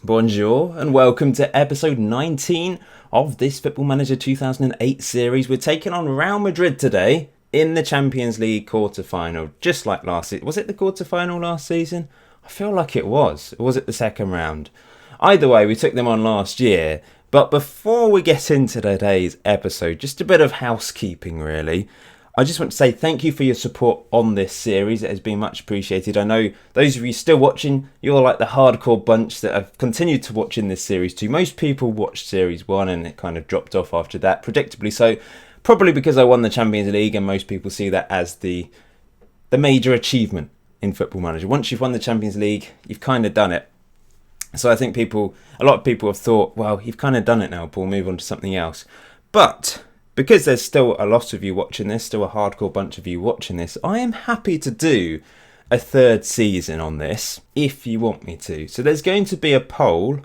Bonjour and welcome to episode 19 of this Football Manager 2008 series. We're taking on Real Madrid today in the Champions League quarter-final, just like last season. Was it the quarter-final last season? I feel like it was. Or was it the second round? Either way, we took them on last year. But before we get into today's episode, just a bit of housekeeping really. I just want to say thank you for your support on this series. It has been much appreciated. I know those of you still watching, you're like the hardcore bunch that have continued to watch in this series too. Most people watched Series 1 and it kind of dropped off after that, predictably so. Probably because I won the Champions League and most people see that as the major achievement in Football Manager. Once you've won the Champions League, you've kind of done it. So I think a lot of people have thought, well, you've kind of done it now, Paul, move on to something else. But because there's still a lot of you watching this, still a hardcore bunch of you watching this, I am happy to do a third season on this, if you want me to. So there's going to be a poll.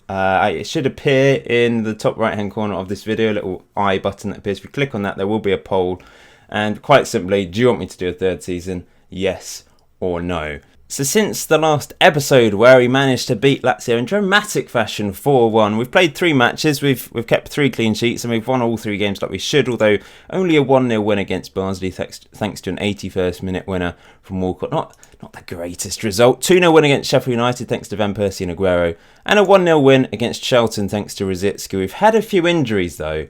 It should appear in the top right-hand corner of this video, a little I button that appears. If you click on that, there will be a poll. And quite simply, do you want me to do a third season? Yes or no? So since the last episode where we managed to beat Lazio in dramatic fashion 4-1, we've played 3 matches, we've kept 3 clean sheets and we've won all 3 games like we should, although only a 1-0 win against Barnsley thanks to an 81st minute winner from Walcott. Not the greatest result. 2-0 win against Sheffield United thanks to Van Persie and Aguero, and a 1-0 win against Charlton thanks to Rosicky. We've had a few injuries though.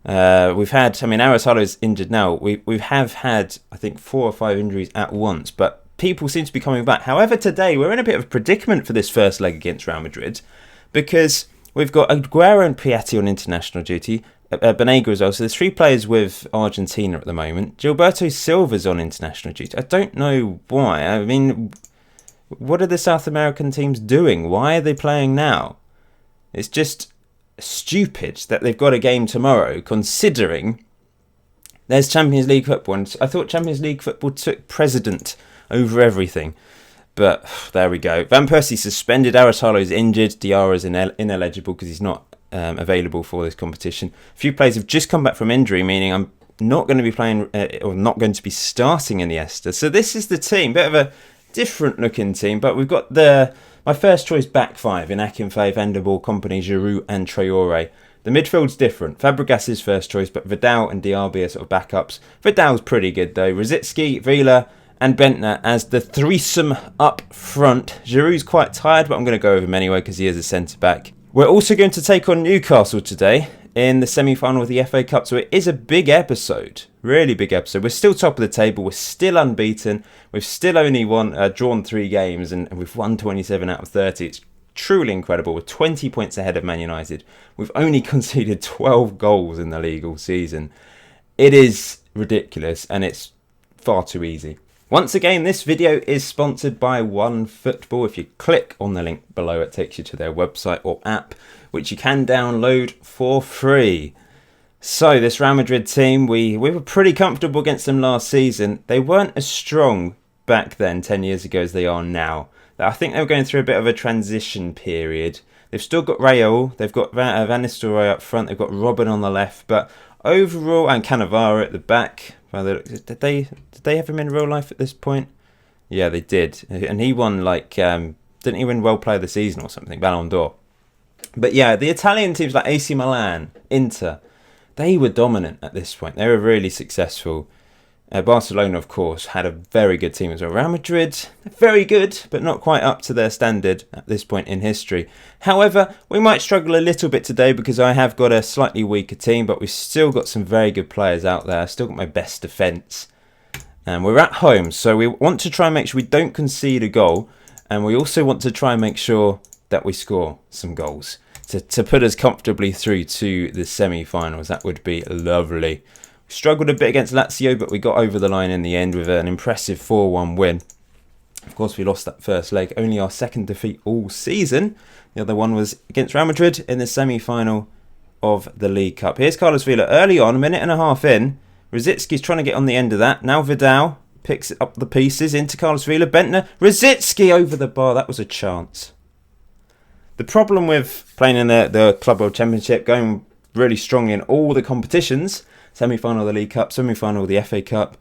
Arasalo's injured now. We have had, I think, 4 or 5 injuries at once, but people seem to be coming back. However, today we're in a bit of a predicament for this first leg against Real Madrid because we've got Aguero and Piatti on international duty, Banega as well. So there's 3 players with Argentina at the moment. Gilberto Silva's on international duty. I don't know why. I mean, what are the South American teams doing? Why are they playing now? It's just stupid that they've got a game tomorrow, considering there's Champions League football. And I thought Champions League football took precedent over everything, but there we go. Van Persie suspended, Arasalo's injured, Diarra's ineligible because he's not available for this competition. A few players have just come back from injury, meaning I'm not going to be playing or not going to be starting Iniesta. So this is the team, bit of a different looking team, but we've got my first choice back 5 in Akinfe, Van der Ball, Kompany, Giroud and Traore. The midfield's different. Fabregas is first choice, but Vidal and Diaby are sort of backups. Vidal's pretty good though. Rosicky, Villa and Bentner as the threesome up front. Giroud's quite tired, but I'm going to go with him anyway because he is a centre-back. We're also going to take on Newcastle today in the semi-final of the FA Cup, so it is a big episode. Really big episode. We're still top of the table. We're still unbeaten. We've still only drawn 3 games and we've won 27 out of 30. It's truly incredible. We're 20 points ahead of Man United. We've only conceded 12 goals in the league all season. It is ridiculous and it's far too easy. Once again, this video is sponsored by OneFootball. If you click on the link below, it takes you to their website or app, which you can download for free. So this Real Madrid team, we were pretty comfortable against them last season. They weren't as strong back then, 10 years ago, as they are now. I think they were going through a bit of a transition period. They've still got Raul, they've got Van Nistelrooy up front, they've got Robin on the left, but overall, and Cannavaro at the back. Did they have him in real life at this point? Yeah, they did. And he won didn't he win World Player of the Season or something? Ballon d'Or. But yeah, the Italian teams like AC Milan, Inter, they were dominant at this point. They were really successful. Barcelona, of course, had a very good team as well. Real Madrid, very good, but not quite up to their standard at this point in history. However, we might struggle a little bit today because I have got a slightly weaker team, but we've still got some very good players out there. I've still got my best defence. And we're at home, so we want to try and make sure we don't concede a goal. And we also want to try and make sure that we score some goals to put us comfortably through to the semi-finals. That would be lovely. Struggled a bit against Lazio, but we got over the line in the end with an impressive 4-1 win. Of course, we lost that first leg, only our second defeat all season. The other one was against Real Madrid in the semi-final of the League Cup. Here's Carlos Vela early on, a minute and a half in. Rosicky's trying to get on the end of that. Now Vidal picks up the pieces into Carlos Vela. Bentner, Rosicky over the bar. That was a chance. The problem with playing in the Club World Championship, going really strong in all the competitions, semi-final of the League Cup, semi-final of the FA Cup,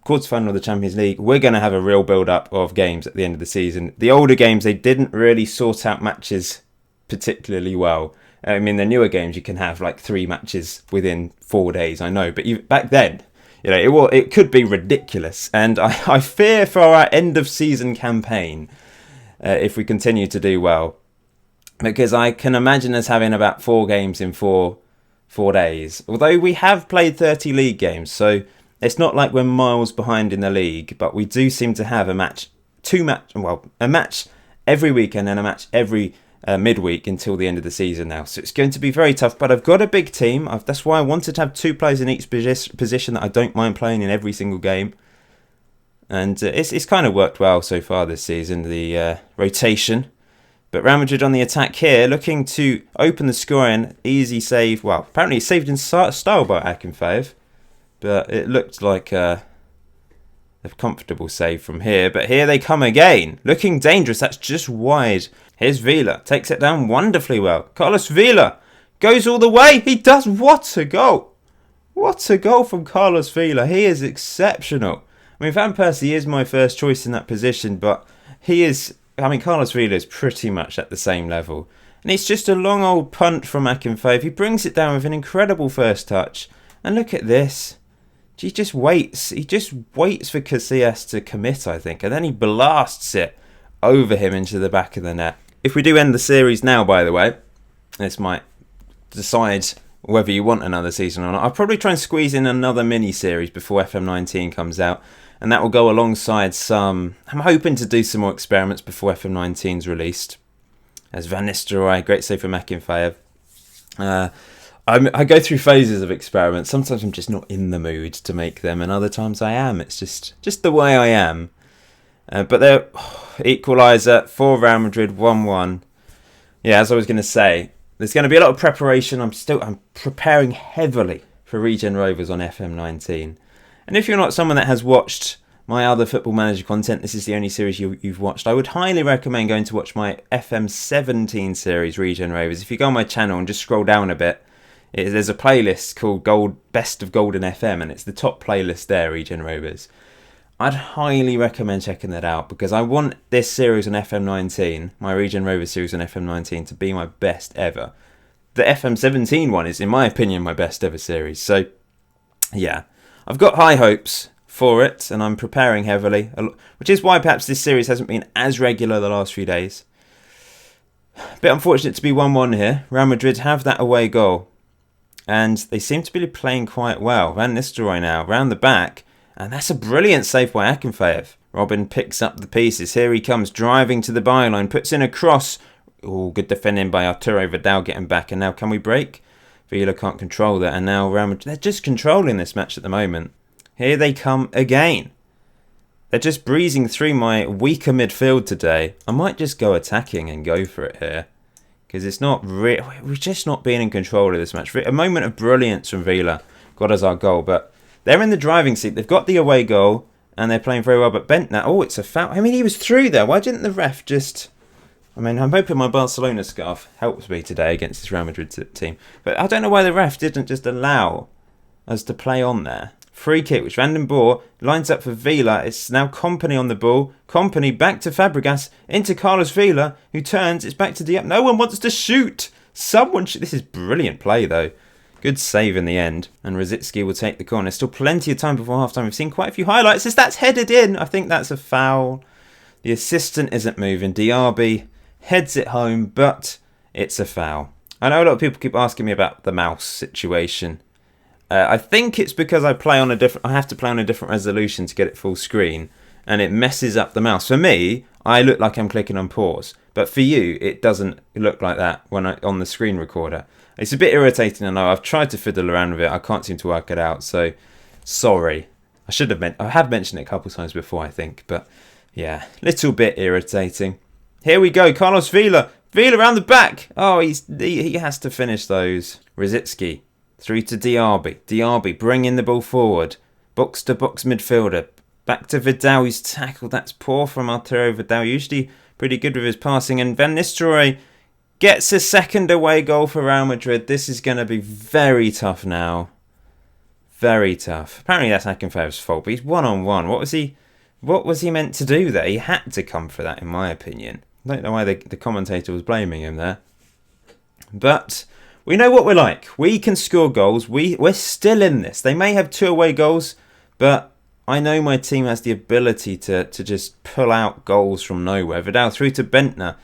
quarterfinal of the Champions League, we're going to have a real build-up of games at the end of the season. The older games, they didn't really sort out matches particularly well. I mean, the newer games, you can have like 3 matches within 4 days, I know. But back then, it could be ridiculous. And I fear for our end-of-season campaign if we continue to do well. Because I can imagine us having about 4 games in 4 days. Although we have played 30 league games, so it's not like we're miles behind in the league. But we do seem to have a match every weekend and a match every midweek until the end of the season now. So it's going to be very tough. But I've got a big team. That's why I wanted to have 2 players in each position that I don't mind playing in every single game. And it's kind of worked well so far this season, the rotation. But Real Madrid on the attack here, looking to open the scoring. Easy save. Well, apparently it's saved in style by Akinfeev. But it looked like a comfortable save from here. But here they come again. Looking dangerous. That's just wide. Here's Villa. Takes it down wonderfully well. Carlos Villa goes all the way. He does. What a goal. What a goal from Carlos Villa. He is exceptional. I mean, Van Persie is my first choice in that position. But he is... Carlos Villa is pretty much at the same level. And it's just a long old punt from Akinfeev. He brings it down with an incredible first touch. And look at this. He just waits. He just waits for Casillas to commit, I think. And then he blasts it over him into the back of the net. If we do end the series now, by the way, this might decide whether you want another season or not. I'll probably try and squeeze in another mini-series before FM19 comes out. And that will go alongside some... I'm hoping to do some more experiments before FM19 is released. As Van Nistelrooy, great save from Akinfeev. I go through phases of experiments. Sometimes I'm just not in the mood to make them, and other times I am. It's just the way I am. But they're equaliser for Real Madrid, 1-1. Yeah, as I was going to say, there's going to be a lot of preparation. I'm preparing heavily for Regen Rovers on FM19. And if you're not someone that has watched my other Football Manager content, this is the only series you've watched, I would highly recommend going to watch my FM17 series, Regen Rovers. If you go on my channel and just scroll down a bit, there's a playlist called Best of Golden FM, and it's the top playlist there, Regen Rovers. I'd highly recommend checking that out, because I want this series on FM19, my Regen Rovers series on FM19, to be my best ever. The FM17 one is, in my opinion, my best ever series. So, yeah. I've got high hopes for it, and I'm preparing heavily, which is why perhaps this series hasn't been as regular the last few days. Bit unfortunate to be 1-1 here. Real Madrid have that away goal, and they seem to be playing quite well. Van Nistelrooy now, round the back, and that's a brilliant save by Akinfeev. Robin picks up the pieces. Here he comes, driving to the byline, puts in a cross. Oh, good defending by Arturo Vidal, getting back, and now can we break? Villa can't control that, and now Real Madrid, they're just controlling this match at the moment. Here they come again. They're just breezing through my weaker midfield today. I might just go attacking and go for it here, because it's not we're just not being in control of this match. A moment of brilliance from Villa got us our goal, but they're in the driving seat. They've got the away goal, and they're playing very well. But Bentner, it's a foul. I mean, he was through there. Why didn't the ref just... I'm hoping my Barcelona scarf helps me today against this Real Madrid team. But I don't know why the ref didn't just allow us to play on there. Free kick, which Van den Boer lines up for Villa. It's now Kompany on the ball. Kompany back to Fabregas, into Carlos Villa, who turns. It's back to Diop. No one wants to shoot. This is brilliant play, though. Good save in the end. And Rosicki will take the corner. Still plenty of time before half-time. We've seen quite a few highlights as that's headed in. I think that's a foul. The assistant isn't moving. Diaby heads it home, but it's a foul. I know a lot of people keep asking me about the mouse situation. I think it's because I have to play on a different resolution to get it full screen, and it messes up the mouse. For me, I look like I'm clicking on pause, but for you, it doesn't look like that on the screen recorder. It's a bit irritating, I know. I've tried to fiddle around with it. I can't seem to work it out, so sorry. I have mentioned it a couple of times before, I think, but yeah, little bit irritating. Here we go, Carlos Villa. Villa around the back. Oh, he has to finish those. Rosicki through to Diaby. Diaby bringing the ball forward. Box-to-box midfielder. Back to Vidal, who's tackled. That's poor from Arturo Vidal. Usually pretty good with his passing. And Van Nistelrooy gets a second away goal for Real Madrid. This is going to be very tough now. Very tough. Apparently that's Akinfeev's fault, but he's one-on-one. What was he meant to do there? He had to come for that, in my opinion. I don't know why the commentator was blaming him there. But we know what we're like. We can score goals. We're still in this. They may have 2 away goals, but I know my team has the ability to just pull out goals from nowhere. Vidal through to Bentner.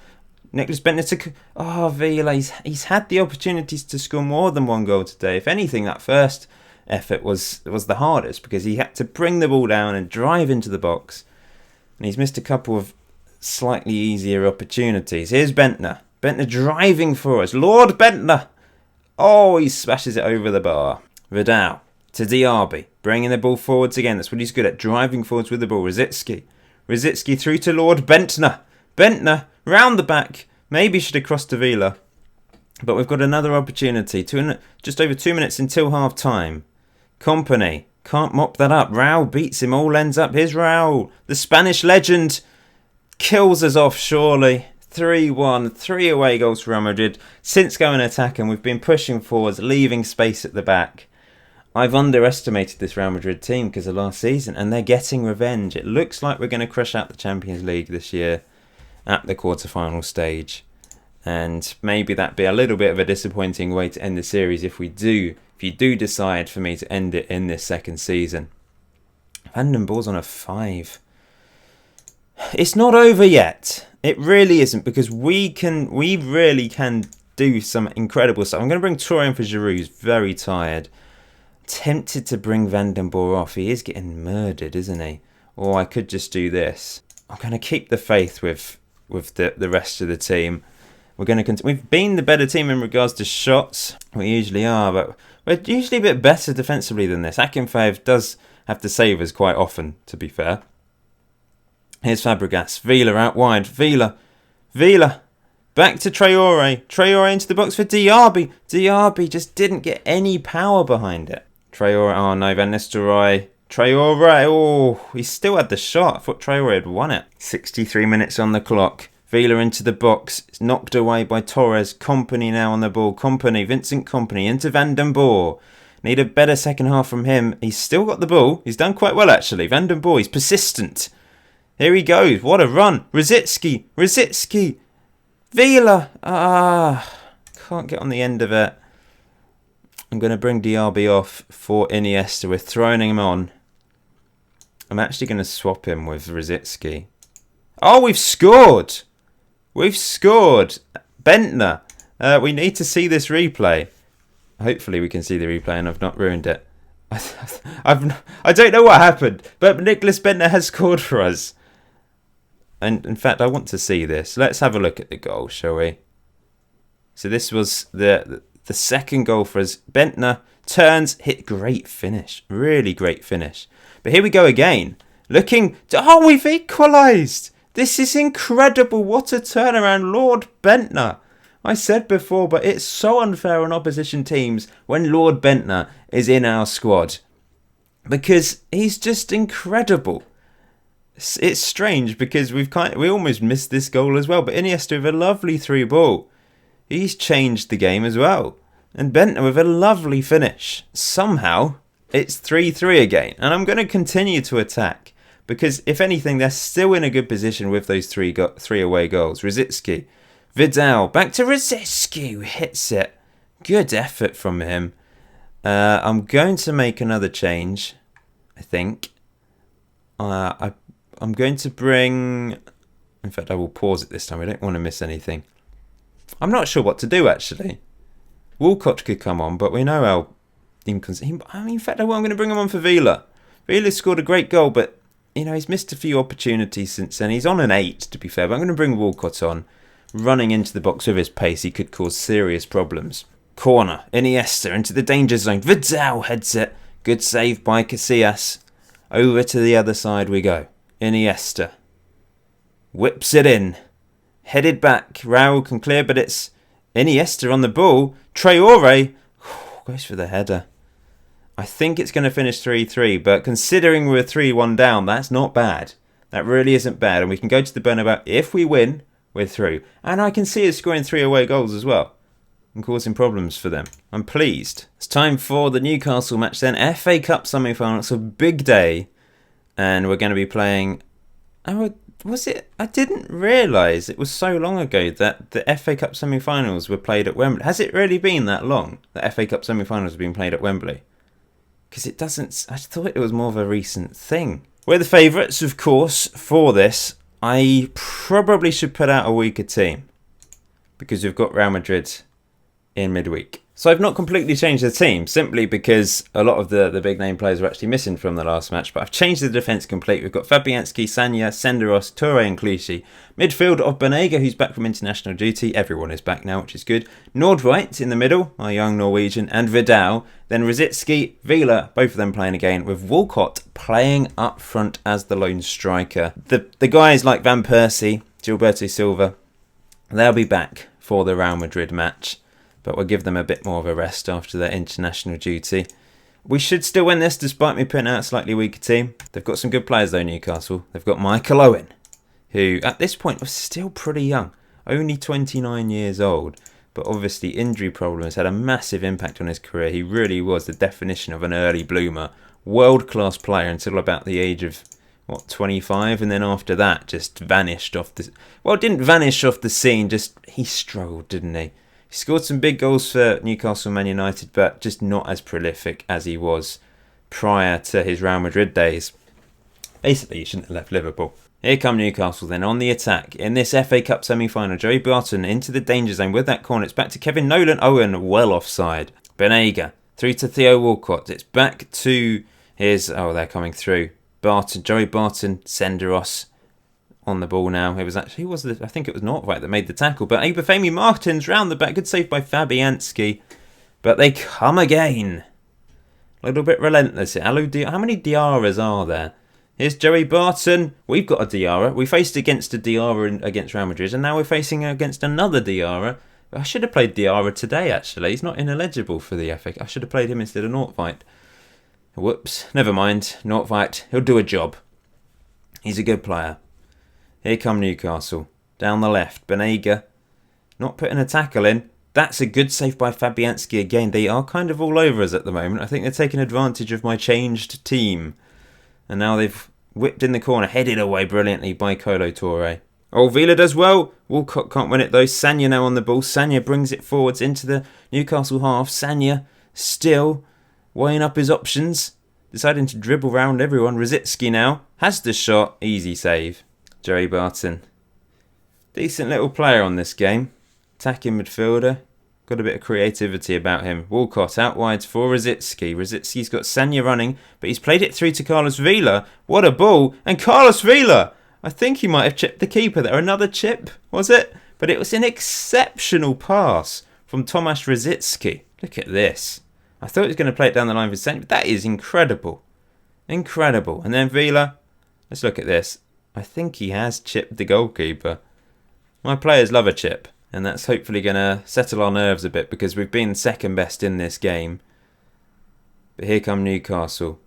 Nicholas Bentner to... Oh, Vila, he's had the opportunities to score more than 1 goal today. If anything, that first effort was the hardest because he had to bring the ball down and drive into the box. And he's missed a couple of slightly easier opportunities. Here's Bentner. Bentner driving for us. Lord Bentner. Oh, he smashes it over the bar. Vidal to Diaby. Bringing the ball forwards again. That's what he's good at. Driving forwards with the ball. Rosicky through to Lord Bentner. Bentner round the back. Maybe should have crossed to Vila. But we've got another opportunity. Just over 2 minutes until half time. Company can't mop that up. Raul beats him. All ends up. Here's Raul. The Spanish legend kills us off surely. 3-1. 3 away goals for Real Madrid. Since going attacking, we've been pushing forwards, leaving space at the back. I've underestimated this Real Madrid team because of last season, and they're getting revenge. It looks like we're going to crush out the Champions League this year at the quarter-final stage. And maybe that'd be a little bit of a disappointing way to end the series if you do decide for me to end it in this second season. Van den Boer's on a 5. It's not over yet. It really isn't, because we really can do some incredible stuff. I'm going to bring Toure in for Giroud, who's very tired. Tempted to bring Van den Boer off. He is getting murdered, isn't he? Or I could just do this. I'm going to keep the faith with the rest of the team. We're going to we've been the better team in regards to shots. We usually are, but we're usually a bit better defensively than this. Akinfeev does have to save us quite often, to be fair. Here's Fabregas. Vila out wide. Vila. Back to Traore. Traore into the box for Diaby. Diaby just didn't get any power behind it. Traore. Oh no, Van Nistelrooy. Traore. Oh, he still had the shot. I thought Traore had won it. 63 minutes on the clock. Vila into the box. It's knocked away by Torres. Company now on the ball. Vincent Kompany into Van den Boer. Need a better second half from him. He's still got the ball. He's done quite well, actually. Van den Boer, he's persistent. Here he goes. What a run. Rosicky. Vila. Can't get on the end of it. I'm going to bring Diaby off for Iniesta. We're throwing him on. I'm actually going to swap him with Rosicky. Oh, we've scored. Bentner. We need to see this replay. Hopefully we can see the replay and I've not ruined it. I don't know what happened, but Nicholas Bentner has scored for us. And in fact, I want to see this. Let's have a look at the goal, shall we? So this was the second goal for us. Bentner turns, hit, great finish. Really great finish. But here we go again. Oh, we've equalised. This is incredible. What a turnaround, Lord Bentner. I said before, but it's so unfair on opposition teams when Lord Bentner is in our squad. Because he's just incredible. It's strange because we almost missed this goal as well. But Iniesta with a lovely through ball. He's changed the game as well. And Bentner with a lovely finish. Somehow, it's 3-3 again. And I'm going to continue to attack. Because if anything, they're still in a good position with those three away goals. Rosicky. Vidal. Back to Rosicky, who hits it. Good effort from him. I'm going to make another change, I think. I'm going to bring... In fact, I will pause it this time. I don't want to miss anything. I'm not sure what to do, actually. Walcott could come on, but we know how inconsistent... in fact, I'm going to bring him on for Vila. Vila scored a great goal, but, he's missed a few opportunities since then. He's on an 8, to be fair, but I'm going to bring Walcott on. Running into the box with his pace, he could cause serious problems. Corner. Iniesta into the danger zone. Vidal heads it. Good save by Casillas. Over to the other side we go. Iniesta. Whips it in. Headed back. Raul can clear, but it's Iniesta on the ball. Traore goes for the header. I think it's going to finish 3-3, but considering we're 3-1 down, that's not bad. That really isn't bad. And we can go to the Bernabeu. If we win, we're through. And I can see us scoring 3 away goals as well. and causing problems for them. I'm pleased. It's time for the Newcastle match then. FA Cup semi-final. It's a big day. And we're going to be playing... Oh, was it? I didn't realise it was so long ago that the FA Cup semi-finals were played at Wembley. Has it really been that long that FA Cup semi-finals have been played at Wembley? Because it doesn't... I thought it was more of a recent thing. We're the favourites, of course, for this. I probably should put out a weaker team because we've got Real Madrid in midweek. So I've not completely changed the team simply because a lot of the big name players are actually missing from the last match, but I've changed the defence complete. We've got Fabianski, Sagna, Senderos, Touré and Clichy. Midfield of Banega, who's back from international duty. Everyone is back now, which is good. Nordweit in the middle, our young Norwegian, and Vidal. Then Rosicky, Vila, both of them playing again, with Walcott playing up front as the lone striker. The guys like Van Persie, Gilberto Silva, they'll be back for the Real Madrid match, but we'll give them a bit more of a rest after their international duty. We should still win this despite me putting out a slightly weaker team. They've got some good players though, Newcastle. They've got Michael Owen, who at this point was still pretty young, only 29 years old, but obviously injury problems had a massive impact on his career. He really was the definition of an early bloomer. World-class player until about the age of 25, and then after that just vanished off the... Well, didn't vanish off the scene, just he struggled, didn't he? He scored some big goals for Newcastle and Man United, but just not as prolific as he was prior to his Real Madrid days. Basically, he shouldn't have left Liverpool. Here come Newcastle then on the attack. In this FA Cup semi-final, Joey Barton into the danger zone with that corner. It's back to Kevin Nolan. Owen well offside. Banega through to Theo Walcott. It's back to his... Oh, they're coming through. Barton, Joey Barton, Senderos on the ball now. It was actually, I think it was Nordweit that made the tackle, but Obafemi Martins round the back. Good save by Fabianski. But they come again. A little bit relentless. How many Diarras are there? Here's Joey Barton. We've got a Diarra. We faced against a Diarra against Real Madrid, and now we're facing against another Diarra. I should have played Diarra today, actually. He's not ineligible for the FA. I should have played him instead of Nordweit. Whoops. Never mind. Nordweit. He'll do a job. He's a good player. Here come Newcastle. Down the left. Banega. Not putting a tackle in. That's a good save by Fabianski again. They are kind of all over us at the moment. I think they're taking advantage of my changed team. And now they've whipped in the corner. Headed away brilliantly by Kolo Touré. Oh, Vila does well. Walcott can't win it though. Sagna now on the ball. Sagna brings it forwards into the Newcastle half. Sagna still weighing up his options. Deciding to dribble round everyone. Rosicky now has the shot. Easy save. Joey Barton. Decent little player on this game. Attacking midfielder. Got a bit of creativity about him. Walcott out wide for Rosicky. Rosicky's got Sagna running, but he's played it through to Carlos Vila. What a ball. And Carlos Vila! I think he might have chipped the keeper there. Another chip, was it? But it was an exceptional pass from Tomasz Rosicky. Look at this. I thought he was going to play it down the line for Sagna, but that is incredible. Incredible. And then Vila. Let's look at this. I think he has chipped the goalkeeper. My players love a chip. And that's hopefully going to settle our nerves a bit because we've been second best in this game. But here come Newcastle.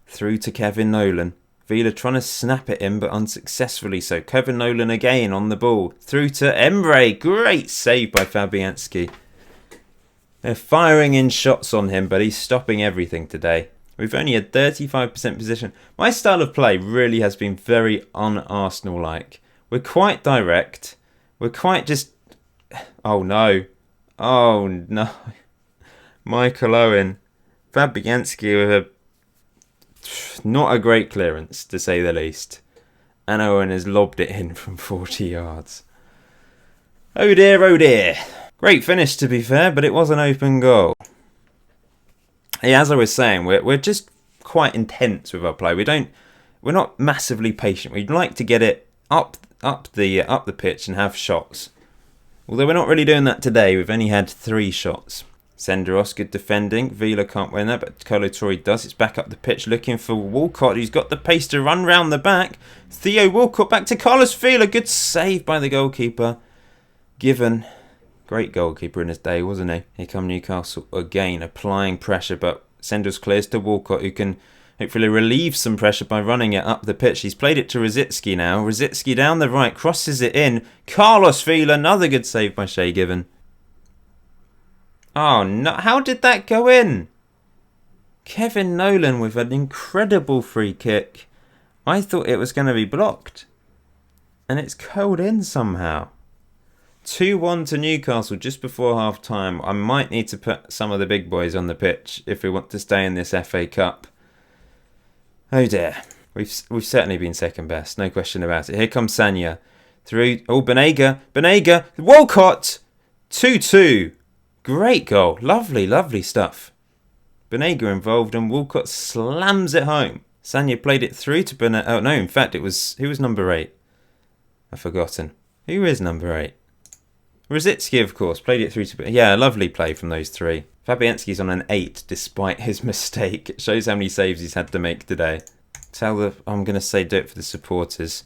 Through to Kevin Nolan. Vila trying to snap it in but unsuccessfully so. Kevin Nolan again on the ball. Through to Emre. Great save by Fabianski. They're firing in shots on him but he's stopping everything today. We've only had 35% possession. My style of play really has been very un-Arsenal-like. We're quite direct. We're quite just... Oh, no. Oh, no. Michael Owen. Fabianski with not a great clearance, to say the least. And Owen has lobbed it in from 40 yards. Oh, dear, oh, dear. Great finish, to be fair, but it was an open goal. Yeah, as I was saying, we're just quite intense with our play. We're not massively patient. We'd like to get it up the pitch and have shots. Although we're not really doing that today. We've only had 3 shots. Senderos, good defending. Vila can't win that, but Kolo Touré does. It's back up the pitch looking for Walcott, who's got the pace to run round the back. Theo Walcott back to Carlos Vila. Good save by the goalkeeper. Given. Great goalkeeper in his day, wasn't he? Here come Newcastle again, applying pressure, but Senderos clears to Walcott, who can hopefully relieve some pressure by running it up the pitch. He's played it to Rosicky now. Rosicky down the right, crosses it in. Carlos Vila, another good save by Shay Given. Oh no, how did that go in? Kevin Nolan with an incredible free kick. I thought it was going to be blocked. And it's curled in somehow. 2-1 to Newcastle just before half time. I might need to put some of the big boys on the pitch if we want to stay in this FA Cup. Oh dear. We've certainly been second best, no question about it. Here comes Sanya. Through. Oh, Banega. Walcott! 2-2. Great goal. Lovely, lovely stuff. Banega involved and Walcott slams it home. Sanya played it through to Banega. Oh no, in fact it was... Who was number 8? I've forgotten. Who is number 8? Rosicki, of course, played it through to... Yeah, lovely play from those three. Fabianski's on an 8 despite his mistake. It shows how many saves he's had to make today. I'm going to say do it for the supporters.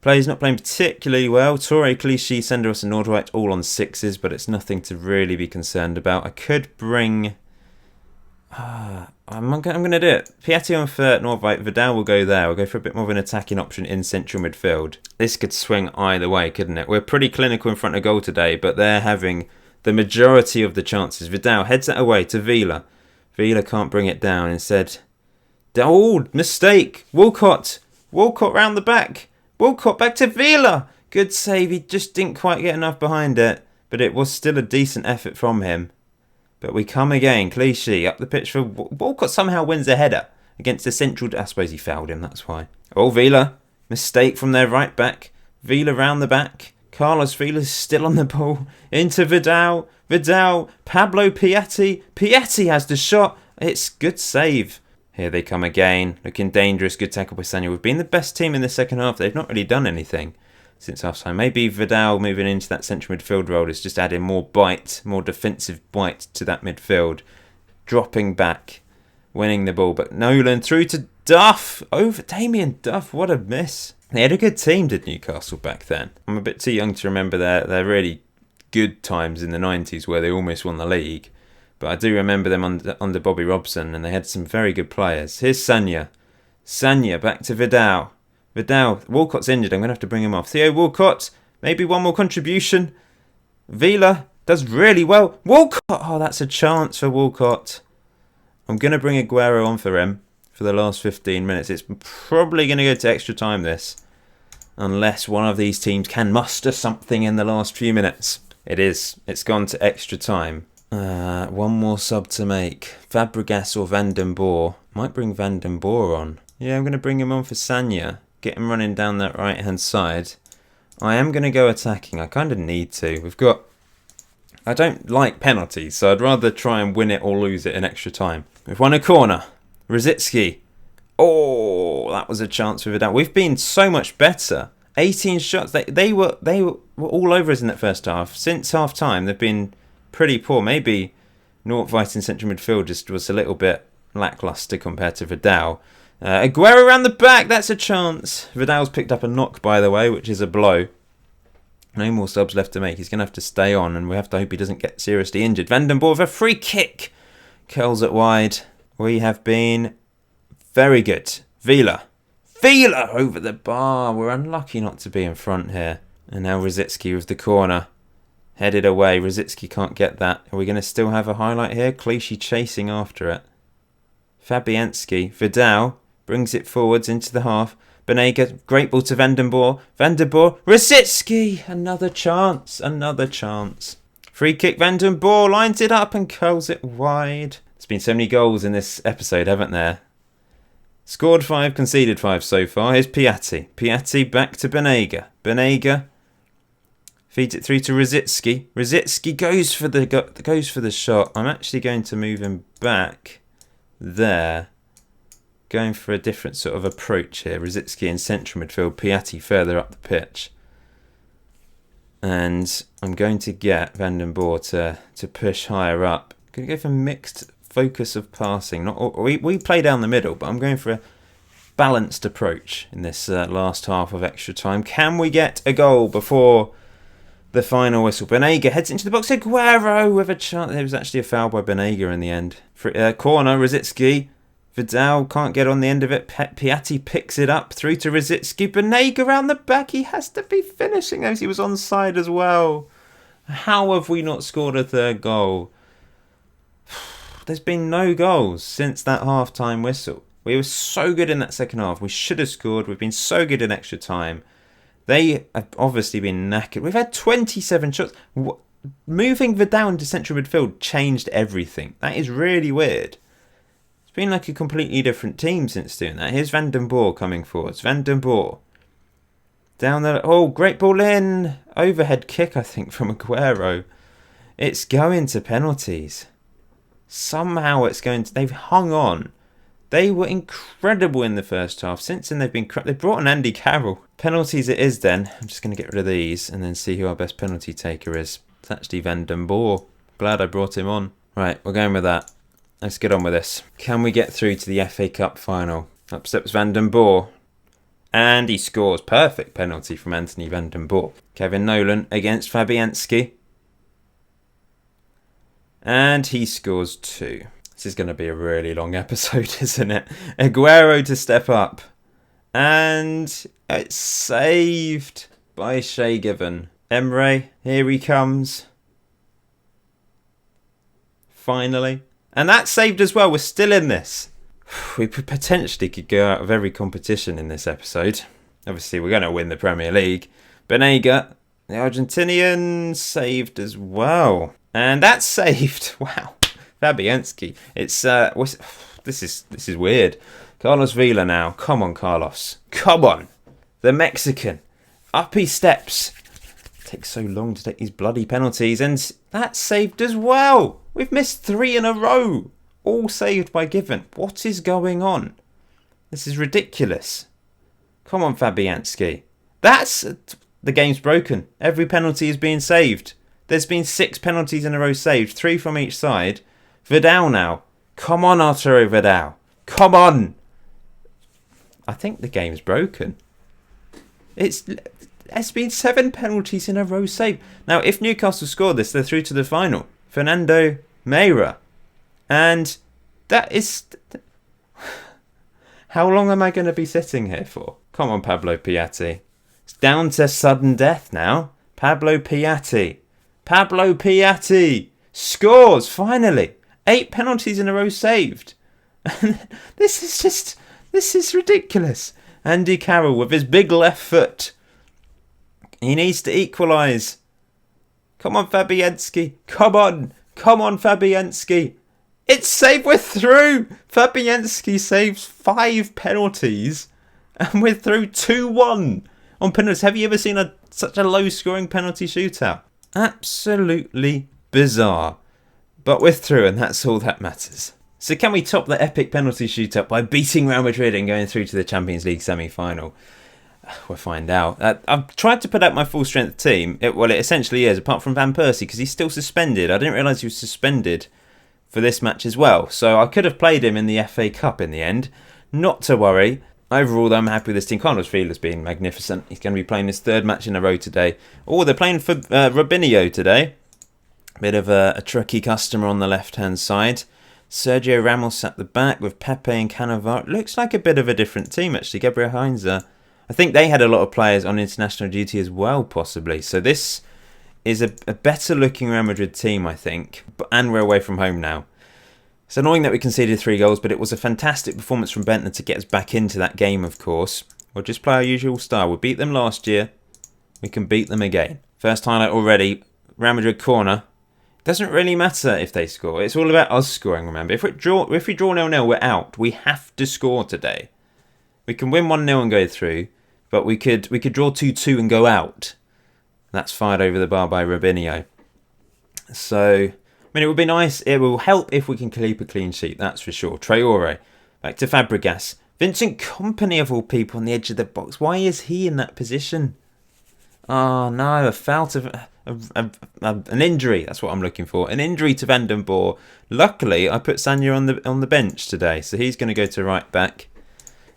Players not playing particularly well. Torre, Clichy, Senderos and Nordwhite all on 6s, but it's nothing to really be concerned about. I could bring... I'm going to do it. Piatti on for Nordwhite. Vidal will go there. We'll go for a bit more of an attacking option in central midfield. This could swing either way, couldn't it? We're pretty clinical in front of goal today, but they're having the majority of the chances. Vidal heads that away to Vila. Vila can't bring it down. Instead, oh, mistake. Walcott round the back. Walcott back to Vila. Good save. He just didn't quite get enough behind it, but it was still a decent effort from him. But we come again. Clichy up the pitch for... Walcott somehow wins a header against the central... I suppose he fouled him, that's why. Oh, Vila. Mistake from their right back. Vila round the back. Carlos Vila's still on the ball. Into Vidal. Pablo Piatti. Piatti has the shot. It's good save. Here they come again. Looking dangerous. Good tackle by Sanya. We've been the best team in the second half. They've not really done anything since half time. Maybe Vidal moving into that central midfield role is just adding more bite, more defensive bite to that midfield. Dropping back, winning the ball. But Nolan through to Duff. Over Damien Duff. What a miss. They had a good team, did Newcastle, back then. I'm a bit too young to remember their really good times in the 90s where they almost won the league. But I do remember them under Bobby Robson, and they had some very good players. Here's Sanya. Sanya back to Vidal. Walcott's injured. I'm going to have to bring him off. Theo Walcott, maybe one more contribution. Vila does really well. Walcott, oh, that's a chance for Walcott. I'm going to bring Aguero on for him for the last 15 minutes. It's probably going to go to extra time, this. Unless one of these teams can muster something in the last few minutes. It is. It's gone to extra time. One more sub to make. Fabregas or Van den Boer. Might bring Van den Boer on. Yeah, I'm going to bring him on for Sanya. Get him running down that right-hand side. I am going to go attacking. I kind of need to. I don't like penalties, so I'd rather try and win it or lose it in extra time. We've won a corner. Rosicki. Oh, that was a chance with Vidal. We've been so much better. 18 shots. They were all over us in that first half. Since half time, they've been pretty poor. Maybe Nordwhite in central midfield just was a little bit lackluster compared to Vidal. Aguero around the back, that's a chance. Vidal's picked up a knock, by the way, which is a blow. No more subs left to make. He's going to have to stay on, and we have to hope he doesn't get seriously injured. Van den Boer with a free kick. Curls it wide. We have been very good. Vila over the bar. We're unlucky not to be in front here. And now Rosicki with the corner. Headed away. Rosicki can't get that. Are we going to still have a highlight here? Clichy chasing after it. Fabianski. Vidal brings it forwards into the half. Banega, great ball to Van den Boer. Rosicki! Another chance. Free kick, Van den Boer lines it up and curls it wide. There's been so many goals in this episode, haven't there? Scored 5, conceded 5 so far. Here's Piatti. Piatti back to Banega. Feeds it through to Rosicki. Rosicki goes for the shot. I'm actually going to move him back there. Going for a different sort of approach here. Rosicki in central midfield, Piatti further up the pitch. And I'm going to get Van den Boer to push higher up. I'm going to go for mixed focus of passing. We play down the middle, but I'm going for a balanced approach in this last half of extra time. Can we get a goal before the final whistle? Banega heads into the box. Aguero with a chance. There was actually a foul by Banega in the end. Corner, Rosicki. Vidal can't get on the end of it. Piatti picks it up through to Rosicki. Banega around the back. He has to be finishing as he was onside as well. How have we not scored a third goal? there's been no goals since that half-time whistle. We were so good in that second half. We should have scored. We've been so good in extra time. They have obviously been knackered. We've had 27 shots. Moving Vidal into central midfield changed everything. That is really weird. It's been like a completely different team since doing that. Here's Van den Boer coming forwards. Van den Boer. Down the... Oh, great ball in. Overhead kick, I think, from Aguero. It's going to penalties. Somehow it's going to... They've hung on. They were incredible in the first half. Since then, they've been... They brought in Andy Carroll. Penalties it is then. I'm just going to get rid of these and then see who our best penalty taker is. It's actually Van den Boer. Glad I brought him on. Right, we're going with that. Let's get on with this. Can we get through to the FA Cup final? Up steps Van den Boer. And he scores. Perfect penalty from Anthony Van den Boer. Kevin Nolan against Fabianski. And he scores 2. This is going to be a really long episode, isn't it? Aguero to step up. And it's saved by Shay Given. Emre, here he comes. Finally. And that's saved as well. We're still in this. We potentially could go out of every competition in this episode. Obviously, we're going to win the Premier League. Banega, the Argentinian, saved as well. And that's saved. Wow. Fabianski. It's this is weird. Carlos Vela now. Come on, Carlos. Come on. The Mexican. Up he steps. It takes so long to take these bloody penalties. And that's saved as well. We've missed 3 in a row. All saved by Given. What is going on? This is ridiculous. Come on, Fabianski. The game's broken. Every penalty is being saved. There's been 6 penalties in a row saved. 3 from each side. Vidal now. Come on, Arturo Vidal. Come on. I think the game's broken. It's been 7 penalties in a row saved. Now, if Newcastle score this, they're through to the final. Fernando Meira. And that is... How long am I going to be sitting here for? Come on, Pablo Piatti. It's down to sudden death now. Pablo Piatti. Pablo Piatti scores, finally. 8 penalties in a row saved. This is ridiculous. Andy Carroll with his big left foot. He needs to equalise. Come on, Fabianski. Come on. Come on, Fabianski. It's saved. We're through. Fabianski saves 5 penalties. And we're through 2-1 on penalties. Have you ever seen such a low-scoring penalty shootout? Absolutely bizarre. But we're through, and that's all that matters. So can we top the epic penalty shootout by beating Real Madrid and going through to the Champions League semi-final? We'll find out. I've tried to put out my full-strength team. It essentially is, apart from Van Persie, because he's still suspended. I didn't realise he was suspended for this match as well. So I could have played him in the FA Cup in the end. Not to worry. Overall, though, I'm happy with this team. Carlos Vela's been magnificent. He's going to be playing his 3rd match in a row today. Oh, they're playing for Robinho today. Bit of a tricky customer on the left-hand side. Sergio Ramos at the back with Pepe and Cannavaro. Looks like a bit of a different team, actually. Gabriel Heinze. I think they had a lot of players on international duty as well, possibly. So this is a better-looking Real Madrid team, I think. And we're away from home now. It's annoying that we conceded 3 goals, but it was a fantastic performance from Bentner to get us back into that game, of course. We'll just play our usual style. We beat them last year. We can beat them again. First highlight already. Real Madrid corner. Doesn't really matter if they score. It's all about us scoring, remember. If we draw 0-0, we're out. We have to score today. We can win 1-0 and go through, but we could draw 2-2 and go out. That's fired over the bar by Robinho. So, I mean, it would be nice. It will help if we can keep a clean sheet, that's for sure. Traore. Back to Fabregas. Vincent Kompany, of all people, on the edge of the box. Why is he in that position? Oh, no, a foul to... an injury, that's what I'm looking for. An injury to Van den Boer. Luckily, I put Sanya on the bench today, so he's going to go to right back.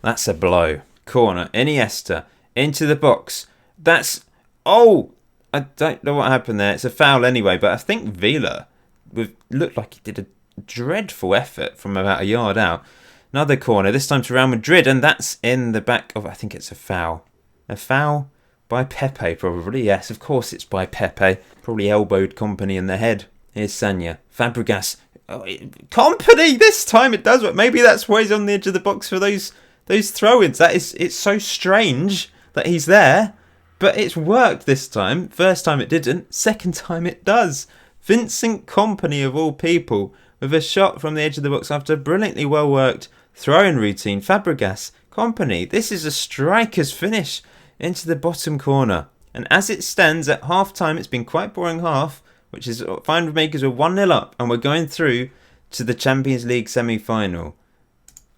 That's a blow. Corner. Iniesta. Into the box. That's... Oh! I don't know what happened there. It's a foul anyway, but I think Vela looked like he did a dreadful effort from about a yard out. Another corner, this time to Real Madrid, and that's in the back of... I think it's a foul. A foul by Pepe, probably. Yes, of course it's by Pepe. Probably elbowed Kompany in the head. Here's Sanya. Fabregas Company! This time it does work. Maybe that's why he's on the edge of the box for those throw-ins. It's so strange that he's there, but it's worked this time. First time it didn't. Second time it does. Vincent Kompany, of all people, with a shot from the edge of the box after a brilliantly well-worked throw-in routine. Fabregas, Kompany. This is a striker's finish into the bottom corner. And as it stands at half-time, it's been quite boring half, which is fine with me because we're 1-0 up and we're going through to the Champions League semi-final.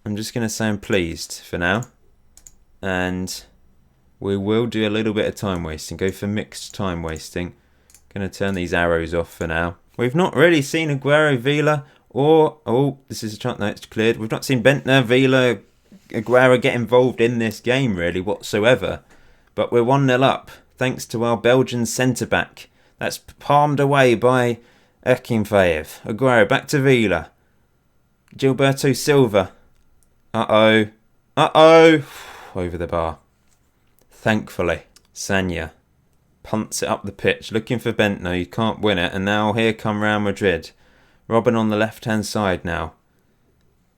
I'm just going to say I'm pleased for now. And we will do a little bit of time wasting. Go for mixed time wasting. Going to turn these arrows off for now. We've not really seen Aguero, Villa, or... Oh, this is a chance. No, it's cleared. We've not seen Bentner, Villa, Aguero get involved in this game really whatsoever. But we're 1-0 up thanks to our Belgian centre-back. That's palmed away by Akinfeev. Aguero back to Villa. Gilberto Silva. Uh-oh. Uh-oh. Over the bar. Thankfully. Sanya punts it up the pitch. Looking for Bentner. You can't win it. And now here come Real Madrid. Robin on the left-hand side now.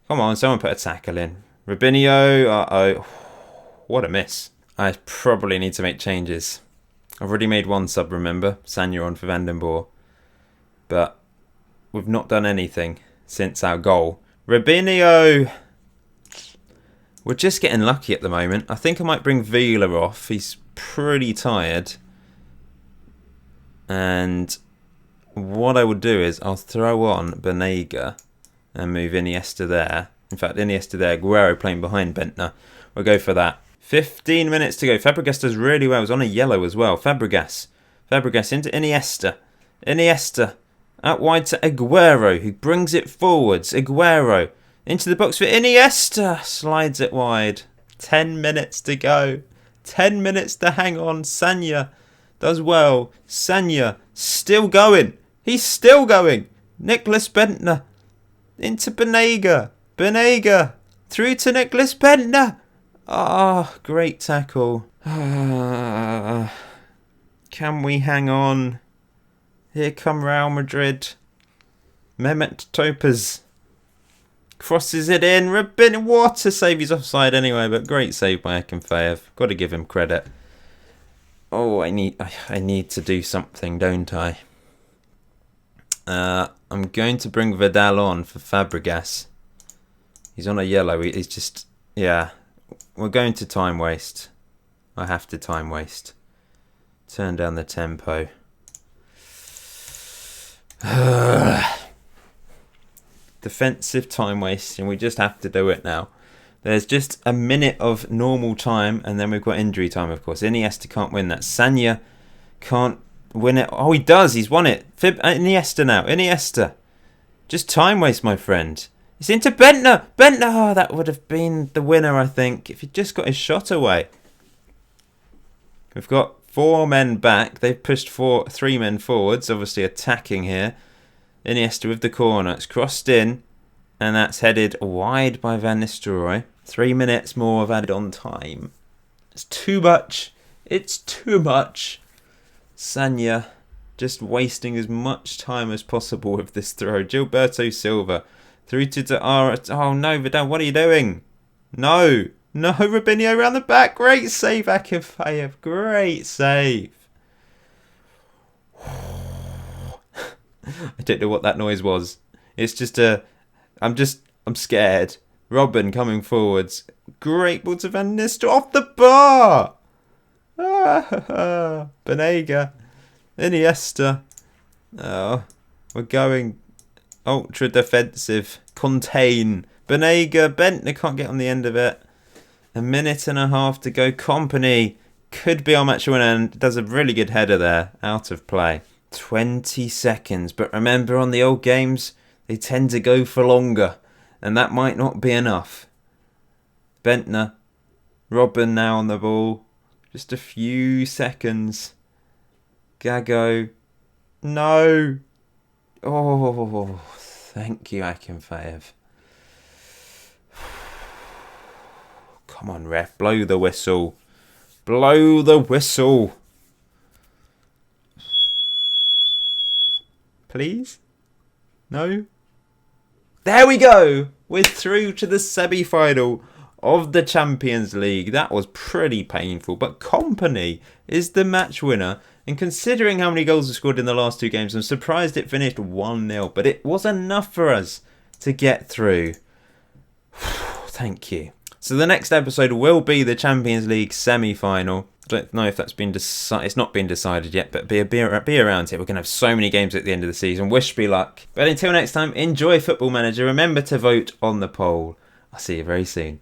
Come on. Someone put a tackle in. Robinho. Uh-oh. What a miss. I probably need to make changes. I've already made one sub, remember? Sanya on for Van den Boer. But we've not done anything since our goal. Robinho! We're just getting lucky at the moment. I think I might bring Villa off. He's pretty tired. And what I would do is I'll throw on Banega and move Iniesta there. In fact, Iniesta there. Aguero playing behind Bentner. We'll go for that. 15 minutes to go. Fabregas does really well. He's on a yellow as well. Fabregas into Iniesta. Iniesta out wide to Aguero, who brings it forwards. Aguero into the box for Iniesta. Slides it wide. 10 minutes to go. 10 minutes to hang on. Sanya does well. Sanya still going. He's still going. Nicholas Bentner into Banega. Banega through to Nicholas Bentner. Ah, oh, great tackle. Can we hang on? Here come Real Madrid. Mehmet Topuz crosses it in. Rabin, what a save. He's offside anyway, but great save by Akinfeev. Got to give him credit. Oh, I need to do something, don't I? I'm going to bring Vidal on for Fabregas. He's on a yellow. He's just, yeah. We're going to time waste. I have to time waste. Turn down the tempo. Defensive time wasting. We just have to do it now. There's just a minute of normal time and then we've got injury time, of course. Iniesta can't win that. Sanya can't win it. Oh, he does. He's won it. Iniesta now. Iniesta. Just time waste, my friend. It's into Bentner. Bentner. Oh, that would have been the winner, I think, if he just got his shot away. We've got 4 men back. They've pushed 3 men forwards, obviously attacking here. Iniesta with the corner. It's crossed in, and that's headed wide by Van Nistelrooy. 3 minutes more of added on time. It's too much. It's too much. Sanya just wasting as much time as possible with this throw. Gilberto Silva. Through to Dara. Oh no, Vidal, what are you doing? No. No, Robinho around the back. Great save, Akinfeev. Great save. I don't know what that noise was. It's just I'm scared. Robin coming forwards. Great ball to Van Nistelrooy off the bar. Banega. Iniesta. Oh, we're going ultra defensive. Contain. Banega. Bentner can't get on the end of it. 1.5 minutes to go. Kompany could be our match winner and does a really good header there. Out of play. 20 seconds. But remember, on the old games, they tend to go for longer. And that might not be enough. Bentner. Robin now on the ball. Just a few seconds. Gago. No. Oh, thank you, Akinfeev. Come on, ref. Blow the whistle. Blow the whistle. Please? No? there we go. We're through to the semi-final of the Champions League. That was pretty painful, but Kompany is the match winner. And considering how many goals were scored in the last 2 games, I'm surprised it finished 1-0. But it was enough for us to get through. Thank you. So the next episode will be the Champions League semi-final. I don't know if that's been decided. It's not been decided yet, but be around it. We're going to have so many games at the end of the season. Wish me luck. But until next time, enjoy Football Manager. Remember to vote on the poll. I'll see you very soon.